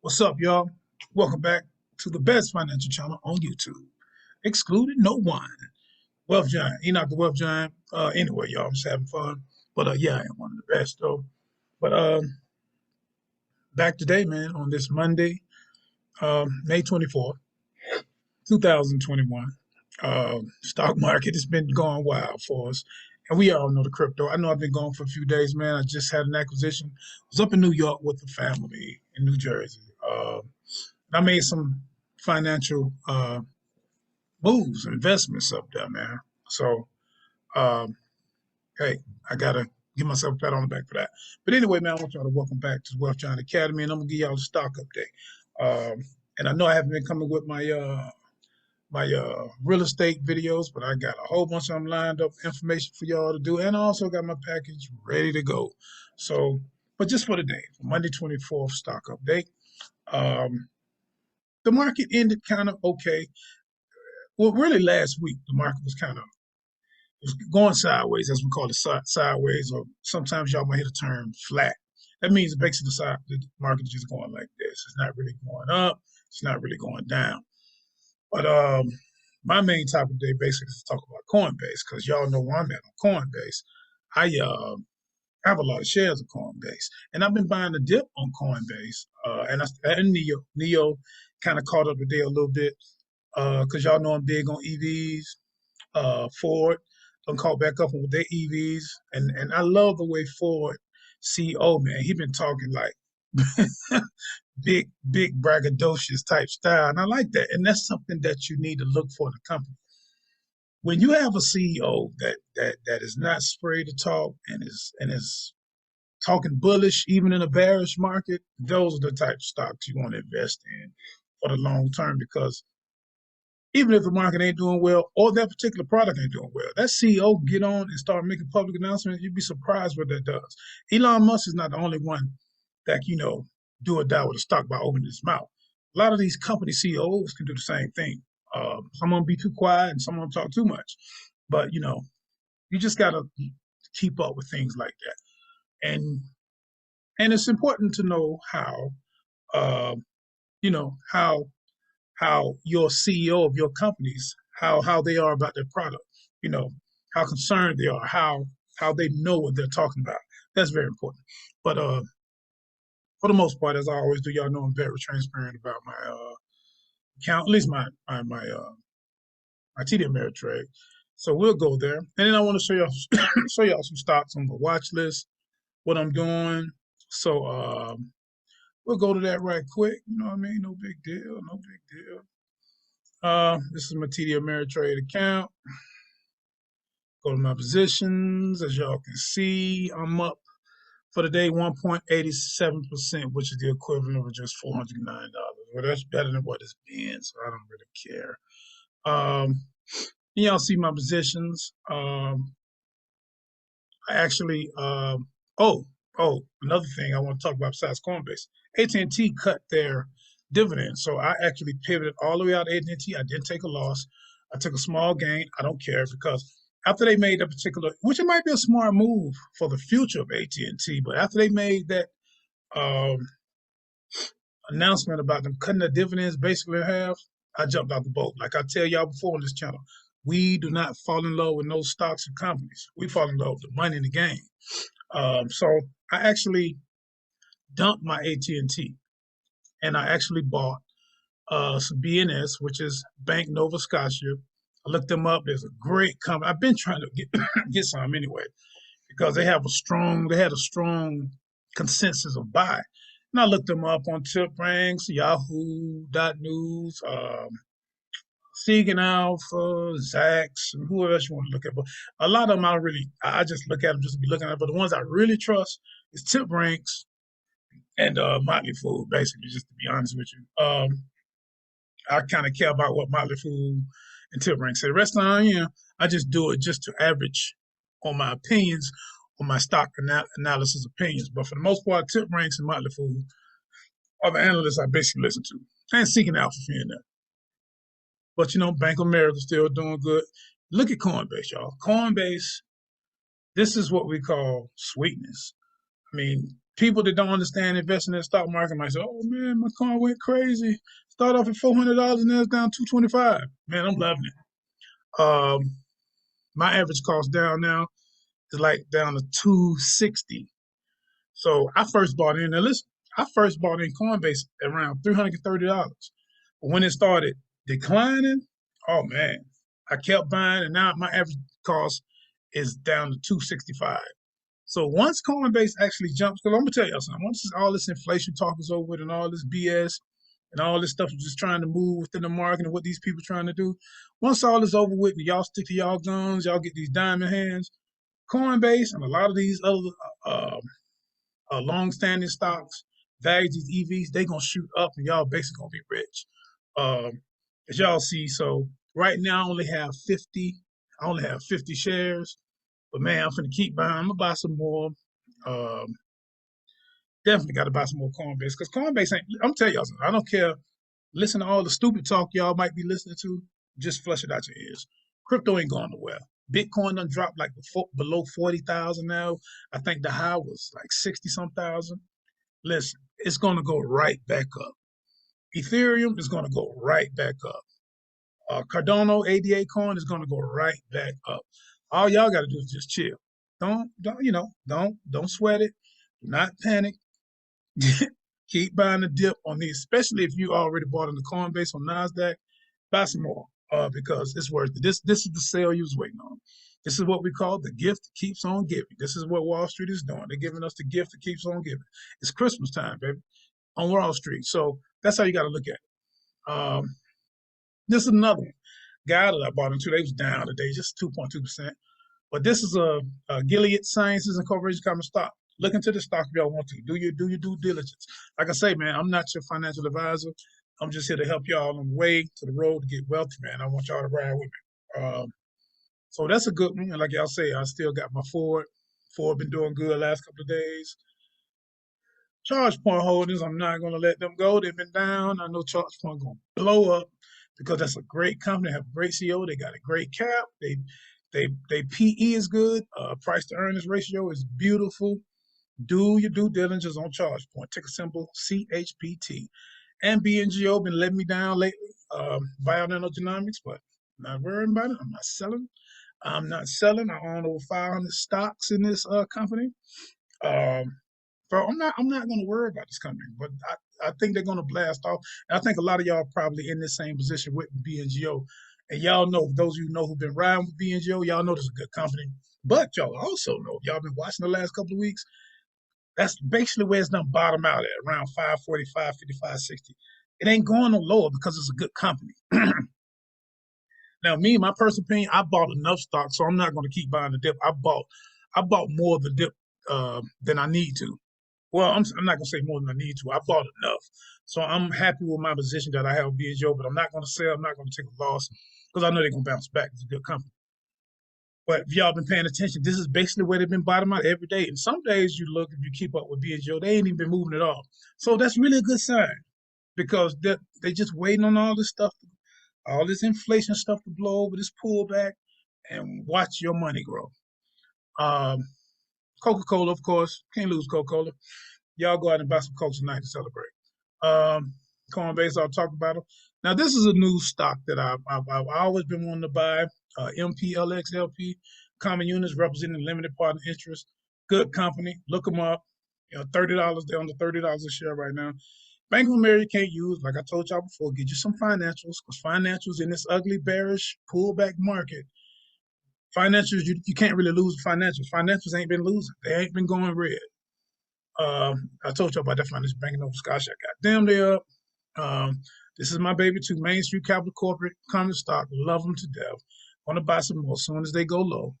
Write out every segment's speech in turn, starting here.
What's up, y'all? Welcome back to the best financial channel on YouTube. Excluded no one. Wealth Giant, Enoch the Wealth Giant. Anyway, y'all, I'm just having fun. But yeah, I am one of the best though. But back today, man, on this Monday, May 24th, 2021. Stock market has been going wild for us. And we all know the crypto. I know I've been gone for a few days, man. I just had an acquisition. I was up in New York with the family in New Jersey. I made some financial moves, investments up there, man. So, um, hey, I gotta give myself a pat on the back for that. But anyway, man, I want y'all to welcome back to the Wealth Giant Academy, and I'm gonna give y'all a stock update. And I know I haven't been coming with my real estate videos, but I got a whole bunch of them lined up, information for y'all to do, and I also got my package ready to go. So, but just for today, Monday 24th stock update. Um, the market ended kind of okay. Well, really last week, the market was kind of was going sideways, as we call it, sideways, or sometimes y'all might hear the term flat. That means basically the market is just going like this. It's not really going up. It's not really going down. But my main topic today basically is to talk about Coinbase because y'all know where I'm at on Coinbase. I have a lot of shares of Coinbase, and I've been buying a dip on Coinbase, and Neo kind of caught up today a little bit because y'all know I'm big on EVs. Ford done caught back up with their EVs, and I love the way Ford CEO, man, he been talking like big braggadocious type style, and I like that, and that's something that you need to look for in a company. When you have a CEO that is not afraid to talk and is talking bullish even in a bearish market, those are the type of stocks you want to invest in for the long term because even if the market ain't doing well or that particular product ain't doing well, that CEO get on and start making public announcements, you'd be surprised what that does. Elon Musk is not the only one that, do or die with a stock by opening his mouth. A lot of these company CEOs can do the same thing. Some of them be too quiet and some of them talk too much. But, you just got to keep up with things like that. And it's important to know uh, how your CEO of your companies, how they are about their product, you know, how concerned they are, how they know what they're talking about. That's very important. But for the most part, as I always do, y'all know I'm very transparent about my account, at least my TD Ameritrade. So we'll go there, and then I want to show y'all show y'all some stocks on the watch list, what I'm doing. So we'll go to that right quick. You know what I mean? No big deal. No big deal. This is my TD Ameritrade account. Go to my positions. As y'all can see, I'm up for the day 1.87%, which is the equivalent of just $409. Well, that's better than what it's been, so I don't really care. Y'all see my positions. I actually, another thing I want to talk about besides Coinbase, AT&T cut their dividends, so I actually pivoted all the way out of AT&T. I didn't take a loss. I took a small gain. I don't care because after they made a particular, which it might be a smart move for the future of AT&T, but after they made that um, announcement about them cutting their dividends basically in half, I jumped out the boat. Like I tell y'all before on this channel, we do not fall in love with no stocks and companies. We fall in love with the money in the game. So I actually dumped my AT&T and I actually bought some BNS, which is Bank Nova Scotia. I looked them up. There's a great company. I've been trying to get some anyway because they had a strong consensus of buy. And I looked them up on tip ranks, Yahoo.news, Segan Alpha, Zacks, and whoever else you want to look at. But a lot of them I just look at them just to be looking at. But the ones I really trust is tip ranks and Motley Fool, basically, just to be honest with you. I kind of care about what Motley Fool and tip ranks say. The rest of the time, I just do it just to average on my opinions, on my stock analysis opinions. But for the most part, tip ranks and Motley Fool are the analysts I basically listen to. And Seeking Alpha in there. But Bank of America still doing good. Look at Coinbase, y'all. Coinbase, this is what we call sweetness. I mean, People that don't understand investing in the stock market might say, "Oh man, my car went crazy. Start off at $400 and now it's down 225." Man, I'm loving it. My average cost down now is like down to 260. So I first bought in. Now listen, I first bought in Coinbase around $330. But when it started declining, oh man, I kept buying, and now my average cost is down to 265. So once Coinbase actually jumps, because I'm gonna tell you something, once all this inflation talk is over with and all this BS and all this stuff is just trying to move within the market and what these people trying to do, once all this over with and y'all stick to y'all guns, y'all get these diamond hands, Coinbase and a lot of these other uh, long-standing stocks, values, these EVs, they gonna shoot up and y'all basically gonna be rich. As y'all see, so right now I only have 50. I only have 50 shares, but man, I'm gonna keep buying. I'm gonna buy some more. Um, Definitely got to buy some more Coinbase because Coinbase ain't. I'm telling y'all something. I don't care. Listen to all the stupid talk y'all might be listening to. Just flush it out your ears. Crypto ain't going nowhere. Bitcoin done dropped like below 40,000 now. I think the high was like 60 some thousand. Listen, it's going to go right back up. Ethereum is going to go right back up. Cardano ADA coin is going to go right back up. All y'all got to do is just chill. Don't sweat it. Do not panic. Keep buying the dip on these, especially if you already bought in the Coinbase on Nasdaq. Buy some more because it's worth it. This is the sale you was waiting on. This is what we call the gift that keeps on giving. This is what Wall Street is doing. They're giving us the gift that keeps on giving. It's Christmas time, baby, on Wall Street. So that's how you got to look at it. This is another one. Guy that I bought into, they was down today, just 2.2%. But this is a Gilead Sciences Incorporated common stock. Look into the stock if y'all want to. Do your due diligence. Like I say, man, I'm not your financial advisor. I'm just here to help y'all on the way to the road to get wealthy, man. I want y'all to ride with me. So that's a good one. And like y'all say, I still got my Ford. Ford been doing good last couple of days. Charge point holders, I'm not going to let them go. They've been down. I know Charge point going to blow up because that's a great company. They have a great CEO. They got a great cap. They PE is good. Price to earnings ratio is beautiful. Do your due diligence on Charge Point. Ticker symbol CHPT. And BNGO been letting me down lately. Biodynamics, but I'm not worrying about it. I'm not selling. I own over 500 stocks in this company. Um, Bro, I'm not gonna worry about this company, but I think they're gonna blast off. And I think a lot of y'all are probably in the same position with BNGO. And y'all know, those of you know who've been riding with BNGO, y'all know this is a good company. But y'all also know, y'all been watching the last couple of weeks, that's basically where it's done bottom out at, around 545, 55, 60. It ain't going no lower because it's a good company. Now, me, my personal opinion, I bought enough stock, so I'm not gonna keep buying the dip. I bought more of the dip than I need to. Well, I'm not gonna say more than I need to. I bought enough, so I'm happy with my position that I have with BHO. But I'm not gonna sell. I'm not gonna take a loss because I know they're gonna bounce back. It's a good company. But if y'all been paying attention, this is basically where they've been bottom out every day. And some days you look, if you keep up with BHO, they ain't even been moving at all. So that's really a good sign because they just waiting on all this stuff, all this inflation stuff to blow over, this pullback, and watch your money grow. Um, Coca-Cola, of course, can't lose Coca-Cola. Y'all go out and buy some Coke tonight to celebrate. Um, Coinbase, I'll talk about them. Now, this is a new stock that I've always been wanting to buy. MPLXLP, common units representing limited partner interest. Good company. Look them up. $30. They're under $30 a share right now. Bank of America can't use, like I told y'all before, get you some financials because financials in this ugly, bearish, pullback market, financials, you can't really lose financials. Financials ain't been losing. They ain't been going red. I told you about that financial banking over Scotch. I got them there. This is my baby too. Main Street Capital Corporate common stock. Love them to death. Want to buy some more as soon as they go low.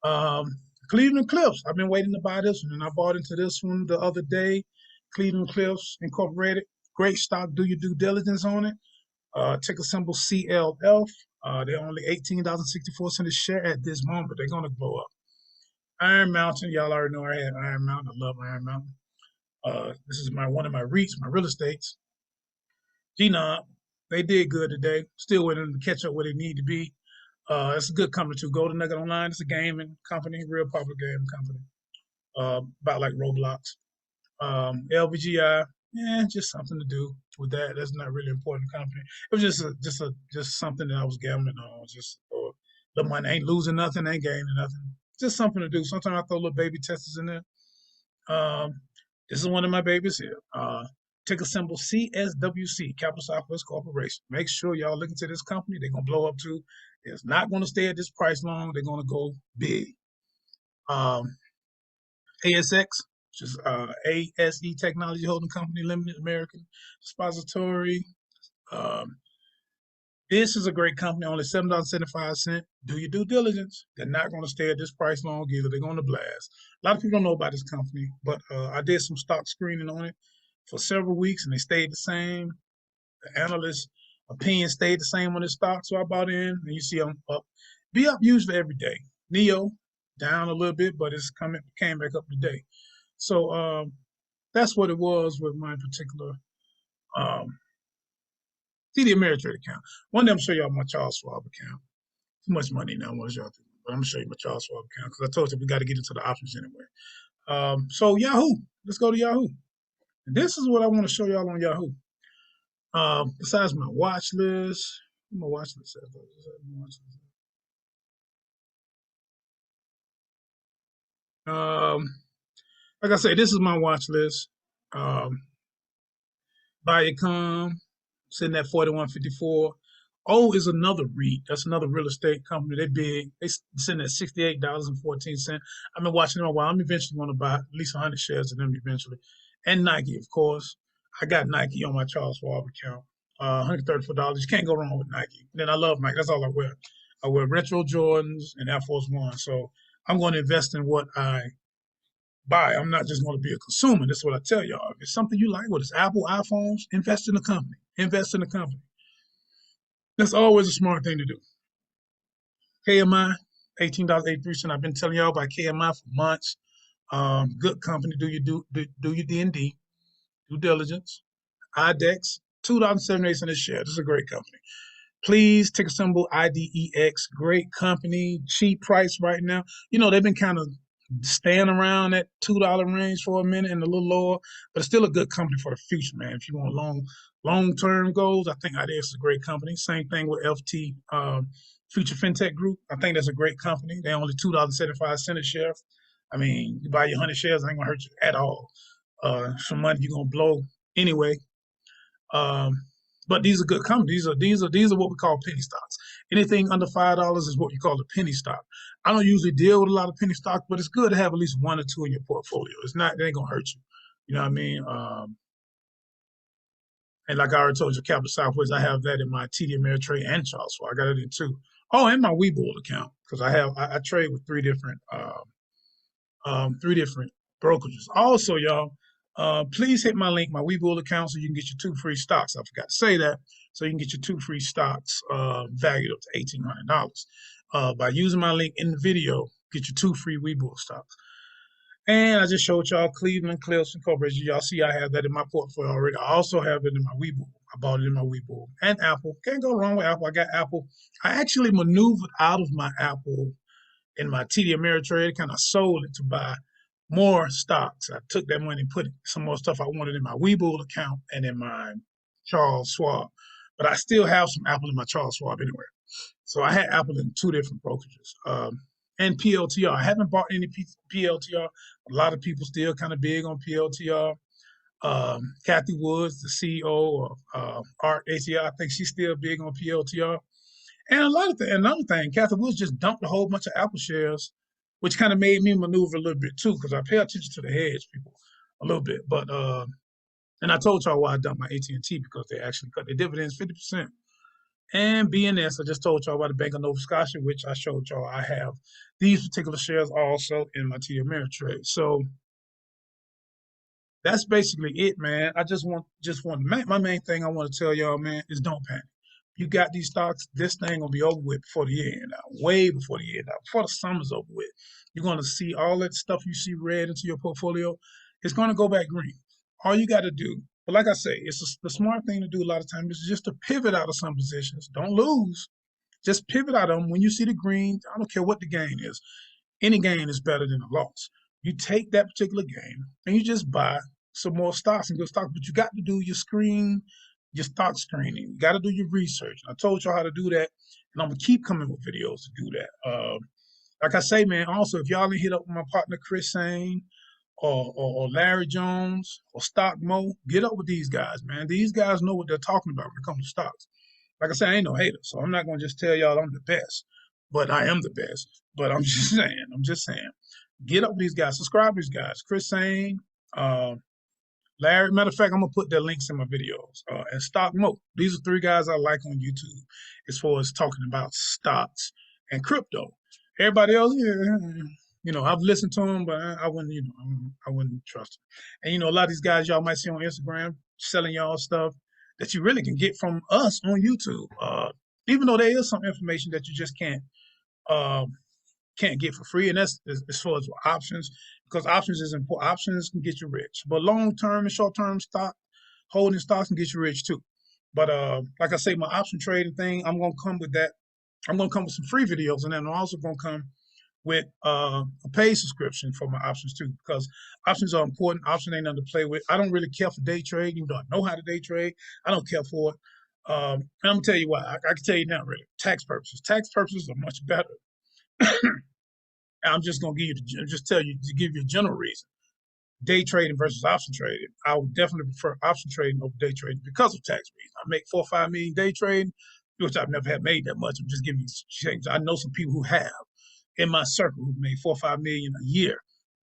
Um, Cleveland Cliffs. I've been waiting to buy this one, and I bought into this one the other day. Cleveland Cliffs Incorporated. Great stock. Do your due diligence on it. Ticker symbol CLF. They're only $18.64 a share at this moment. They're going to blow up. Iron Mountain. Y'all already know I had Iron Mountain. I love Iron Mountain. This is one of my REITs, my real estates. GNOB, they did good today. Still waiting to catch up where they need to be. It's a good company too. Golden Nugget Online. It's a gaming company, real popular gaming company. About like Roblox. LVGI, yeah, just something to do with that. That's not really important company. It was just something that I was gambling on. Just the money ain't losing nothing, ain't gaining nothing. Just something to do. Sometimes I throw little baby testers in there. Um, this is one of my babies here. Ticker symbol CSWC, Capital Southwest Corporation. Make sure y'all look into this company. They're gonna blow up too. It's not gonna stay at this price long. They're gonna go big. Um, ASX, which is ASE Technology Holding Company Limited, American Depository. Um, this is a great company, only $7.75. Do your due diligence. They're not going to stay at this price long either. They're going to blast. A lot of people don't know about this company, but I did some stock screening on it for several weeks and they stayed the same. The analyst opinion stayed the same on the stock, so I bought in and you see I'm up. Be up usually every day. Neo down a little bit, but it's came back up today. So that's what it was with my particular um, TD Ameritrade account. One day I'm show y'all my Charles Schwab account. Too much money now, what y'all think? But I'm gonna show you my Charles Schwab account because I told you we got to get into the options anyway. So Yahoo, let's go to Yahoo. And this is what I want to show y'all on Yahoo. Besides my watch list, my watch list. Um, like I said, this is my watch list. Viacom, sitting at 41.54. O is another REIT. That's another real estate company. They're big. They sitting at $68.14. I've been watching them a while. I'm eventually going to buy at least 100 shares of them eventually. And Nike, of course. I got Nike on my Charles Schwab account. $134. You can't go wrong with Nike. And then I love Nike. That's all I wear. I wear retro Jordans and Air Force One. So I'm going to invest in what I buy. I'm not just going to be a consumer. That's what I tell y'all. If it's something you like, whether it's Apple, iPhones, invest in the company. Invest in the company. That's always a smart thing to do. KMI, $18.83. I've been telling y'all about KMI for months. Good company. Do your D&D, due diligence. IDEX, $2.78 a share. This is a great company. Please, ticker symbol IDEX. Great company, cheap price right now. You know, they've been kind of staying around that $2 range for a minute and a little lower, but it's still a good company for the future, man. If you want long-term goals, I think IDEX is a great company. Same thing with FT, Future FinTech Group. I think that's a great company. They're only $2.75 a share. I mean, you buy your 100 shares, it ain't gonna hurt you at all. Some money you're gonna blow anyway. Um, but these are good companies. These are what we call penny stocks. Anything under $5 is what you call a penny stock. I don't usually deal with a lot of penny stocks, but it's good to have at least one or two in your portfolio. It ain't gonna hurt you. You know what I mean? And like I already told you, Capital Southwest, I have that in my TD Ameritrade and Charles, so I got it in too. Oh, and my webull account because I trade with three different brokerages. Also, y'all, please hit my link, my webull account, so you can get your 2 free stocks. I forgot to say that. So you can get your 2 free stocks valued up to $1,800. By using my link in the video, get your 2 free webull stocks. And I just showed y'all Cleveland Cliffs Incorporated. Y'all see I have that in my portfolio already. I also have it in my webull. I bought it in my webull. And Apple. Can't go wrong with Apple. I got Apple. I actually maneuvered out of my Apple in my TD Ameritrade, kind of sold it to buy more stocks. I took that money and put some more stuff I wanted in my webull account and in my Charles Schwab. But I still have some Apple in my Charles Schwab anyway. So I had Apple in 2 different brokerages. And PLTR. I haven't bought any PLTR. A lot of people still kind of big on PLTR. Kathy Woods, the CEO of ARC ATR, I think she's still big on PLTR. And another thing, Kathy Woods just dumped a whole bunch of Apple shares, which kind of made me maneuver a little bit too, because I pay attention to the hedge people a little bit. But and I told y'all why I dumped my AT&T because they actually cut their dividends 50%. And BNS, I just told y'all about the Bank of Nova Scotia, which I showed y'all I have these particular shares also in my TD Ameritrade. So that's basically it, man. I just want my main thing I want to tell y'all, man, is don't panic. You got these stocks, this thing gonna be over with before the year end out, way before the year end out, before the summer's over with. You're gonna see all that stuff you see red into your portfolio, it's gonna go back green. All you gotta do, but like I say, the smart thing to do a lot of times is just to pivot out of some positions. Don't lose. Just pivot out of them when you see the green. I don't care what the gain is. Any gain is better than a loss. You take that particular gain and you just buy some more stocks and good stocks, but you got to do your stock screening. You got to do your research. I told y'all how to do that, and I'm gonna keep coming with videos to do that. Like I say, man, also, if y'all didn't hit up with my partner Chris Sane or Larry Jones or Stock Mo, get up with these guys, man. These guys know what they're talking about when it comes to stocks. Like I said, I ain't no hater, so I'm not gonna just tell y'all I'm the best, but I am the best. But I'm just saying, get up with these guys, subscribe to these guys, Chris Sane, uh, Larry. Matter of fact, I'm gonna put their links in my videos. And Stock Mo. These are three guys I like on YouTube as far as talking about stocks and crypto. Everybody else, yeah, I've listened to them, but I wouldn't, I wouldn't trust them. And a lot of these guys y'all might see on Instagram selling y'all stuff that you really can get from us on YouTube. Even though there is some information that you just uh, can't get for free, and that's as far as options, because options is important. Options can get you rich, but long term and short term holding stocks can get you rich too. But like I say, my option trading thing, I'm gonna come with that. I'm gonna come with some free videos, and then I'm also gonna come with a paid subscription for my options too, because options are important. Option ain't nothing to play with. I don't really care for day trade. You don't know how to day trade. I don't care for it. And I'm gonna tell you why. I can tell you now, really. Tax purposes. Tax purposes are much better. I'm just gonna give you a general reason. Day trading versus option trading. I would definitely prefer option trading over day trading because of tax reasons. I make 4 or 5 million day trading, which I've never had made that much. I'm just giving you things. I know some people who have in my circle who made 4 or 5 million a year,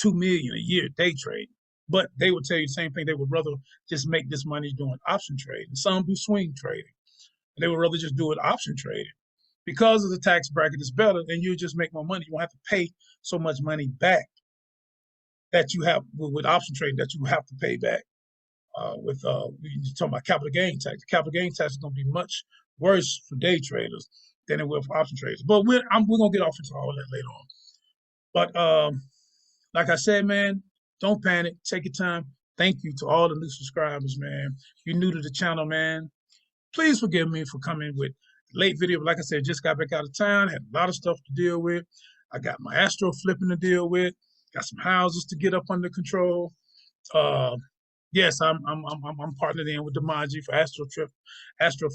2 million a year day trading. But they would tell you the same thing. They would rather just make this money doing option trading. Some do swing trading. They would rather just do it option trading because of the tax bracket is better, and you just make more money. You won't have to pay so much money back that you have with option trading that you have to pay back with you're talking about capital gain tax. The capital gain tax is going to be much worse for day traders than it will for option traders. But we're going to get off into all that later on. But like I said, man, don't panic. Take your time. Thank you to all the new subscribers, man. You're new to the channel, man. Please forgive me for coming with late video. But like I said, just got back out of town. Had a lot of stuff to deal with. I got my astro flipping to deal with. Got some houses to get up under control. Yes, I'm partnered in with Demaji for Astro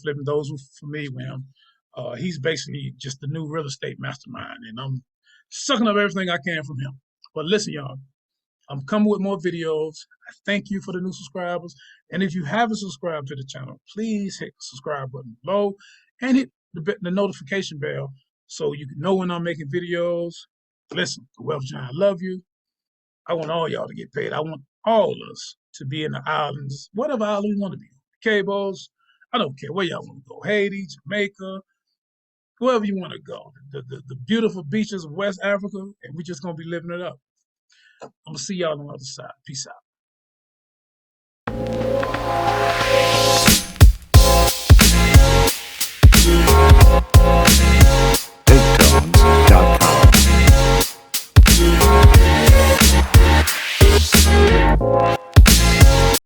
Flipping. Those who are familiar with him, he's basically just the new real estate mastermind, and I'm sucking up everything I can from him. But listen, y'all, I'm coming with more videos. I thank you for the new subscribers, and if you haven't subscribed to the channel, please hit the subscribe button below and hit the notification bell so you can know when I'm making videos. Listen, the Wealth Giant, I love you. I want all y'all to get paid. I want all of us to be in the islands, whatever island we want to be. Cables, I don't care where y'all want to go. Haiti, Jamaica, wherever you want to go. The beautiful beaches of West Africa, and we're just going to be living it up. I'm going to see y'all on the other side. Peace out.